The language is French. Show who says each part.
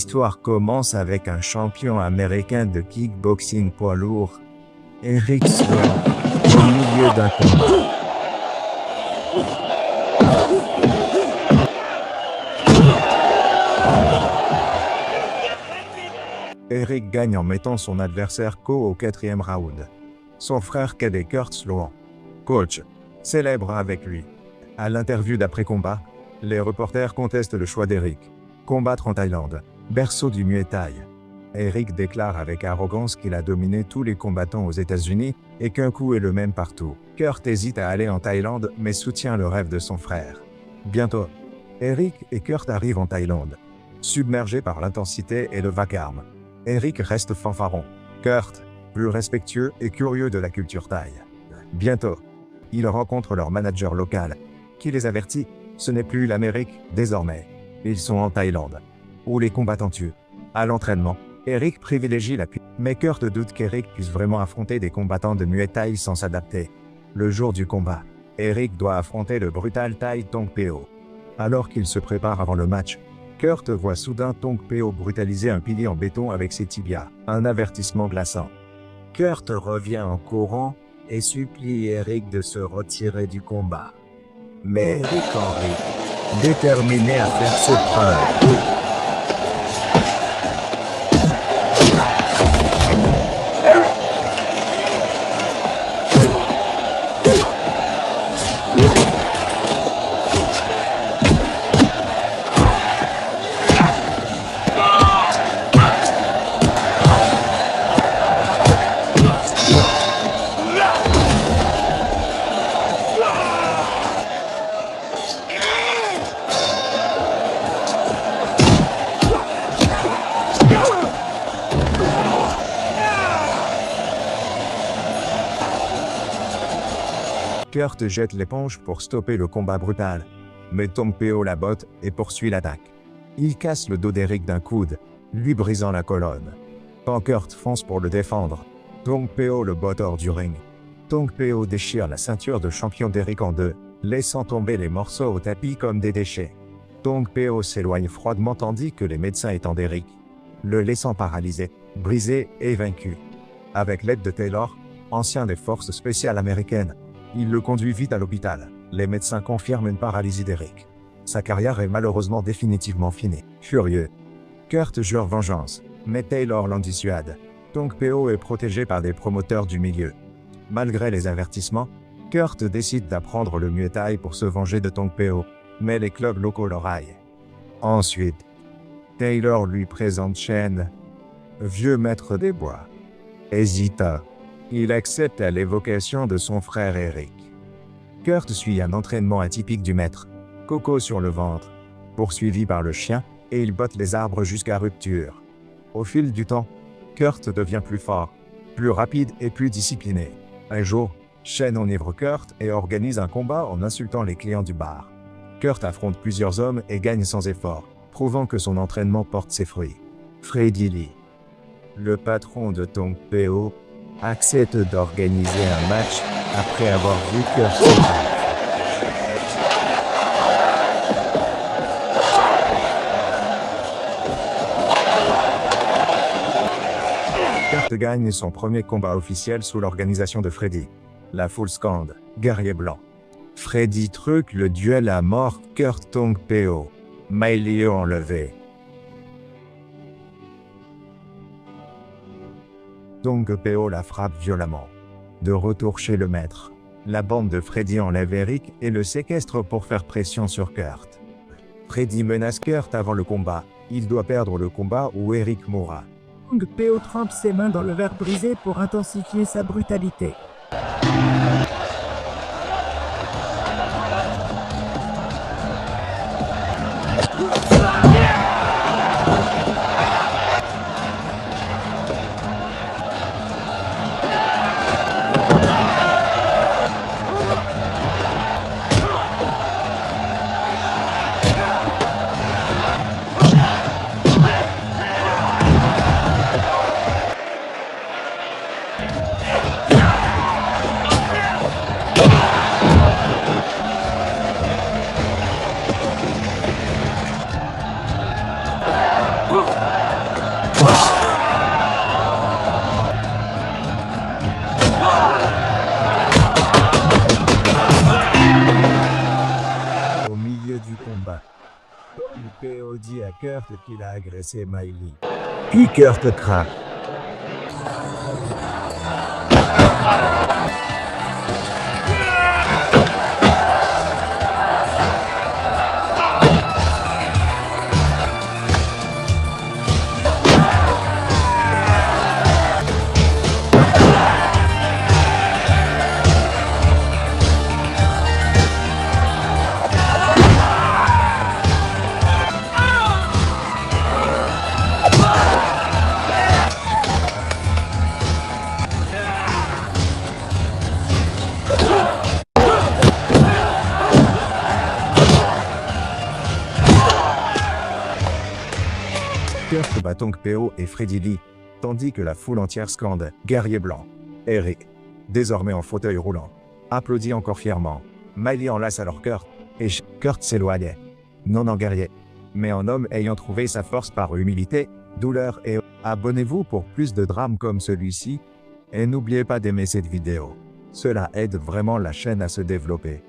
Speaker 1: L'histoire commence avec un champion américain de kickboxing poids lourd, Eric Sloan, au milieu d'un combat. Eric gagne en mettant son adversaire KO au 4e round. Son frère cadet Kurt Sloan, coach, célèbre avec lui. À l'interview d'après-combat, les reporters contestent le choix d'Eric. Combattre en Thaïlande, berceau du Muay Thai. Eric déclare avec arrogance qu'il a dominé tous les combattants aux États-Unis et qu'un coup est le même partout. Kurt hésite à aller en Thaïlande mais soutient le rêve de son frère. Bientôt, Eric et Kurt arrivent en Thaïlande. Submergés par l'intensité et le vacarme, Eric reste fanfaron. Kurt, plus respectueux et curieux de la culture thaï. Bientôt, ils rencontrent leur manager local, qui les avertit, ce n'est plus l'Amérique, désormais. Ils sont en Thaïlande, où les combattants tuent. À l'entraînement, Eric privilégie la puissance, mais Kurt doute qu'Eric puisse vraiment affronter des combattants de Muay Thai sans s'adapter. Le jour du combat, Eric doit affronter le brutal Thai Tong Po. Alors qu'il se prépare avant le match, Kurt voit soudain Tong Po brutaliser un pilier en béton avec ses tibias, un avertissement glaçant. Kurt revient en courant et supplie Eric de se retirer du combat. Mais Eric Henry, déterminé à faire ses preuves. Kurt jette l'éponge pour stopper le combat brutal, mais Tong Po la botte et poursuit l'attaque. Il casse le dos d'Eric d'un coude, lui brisant la colonne. Quand Kurt fonce pour le défendre, Tong Po le botte hors du ring. Tong Po déchire la ceinture de champion d'Eric en deux, laissant tomber les morceaux au tapis comme des déchets. Tong Po s'éloigne froidement tandis que les médecins étendent Eric, le laissant paralysé, brisé et vaincu. Avec l'aide de Taylor, ancien des forces spéciales américaines, il le conduit vite à l'hôpital. Les médecins confirment une paralysie d'Eric. Sa carrière est malheureusement définitivement finie. Furieux, Kurt jure vengeance, mais Taylor l'en dissuade. Tong Po est protégé par des promoteurs du milieu. Malgré les avertissements, Kurt décide d'apprendre le Muay Thai pour se venger de Tong Po, mais les clubs locaux le raillent. Ensuite, Taylor lui présente Chen, vieux maître des bois. Hésita. Il accepte à l'évocation de son frère Eric. Kurt suit un entraînement atypique du maître, Coco sur le ventre, poursuivi par le chien, et il botte les arbres jusqu'à rupture. Au fil du temps, Kurt devient plus fort, plus rapide et plus discipliné. Un jour, Chen enivre Kurt et organise un combat en insultant les clients du bar. Kurt affronte plusieurs hommes et gagne sans effort, prouvant que son entraînement porte ses fruits. Freddie Lee, le patron de Tong Po, accepte d'organiser un match après avoir vu Kurt se battre. Kurt gagne son premier combat officiel sous l'organisation de Freddy. La foule scande « Guerrier blanc ». Freddy truque le duel à mort Kurt Tong Po. Maillot enlevé. Tong Po la frappe violemment. De retour chez le maître, la bande de Freddy enlève Eric et le séquestre pour faire pression sur Kurt. Freddy menace Kurt avant le combat. Il doit perdre le combat ou Eric mourra.
Speaker 2: Tong Po trempe ses mains dans le verre brisé pour intensifier sa brutalité.
Speaker 1: PO dit à Kurt qu'il a agressé Miley. Puis Kurt craint. Kurt bat donc PO et Freddy Lee, tandis que la foule entière scande « Guerrier blanc ». Eric, désormais en fauteuil roulant, applaudit encore fièrement. Miley enlace alors Kurt, et Kurt s'éloigne. Non en guerrier, mais en homme ayant trouvé sa force par humilité, douleur et... Abonnez-vous pour plus de drames comme celui-ci, et n'oubliez pas d'aimer cette vidéo. Cela aide vraiment la chaîne à se développer.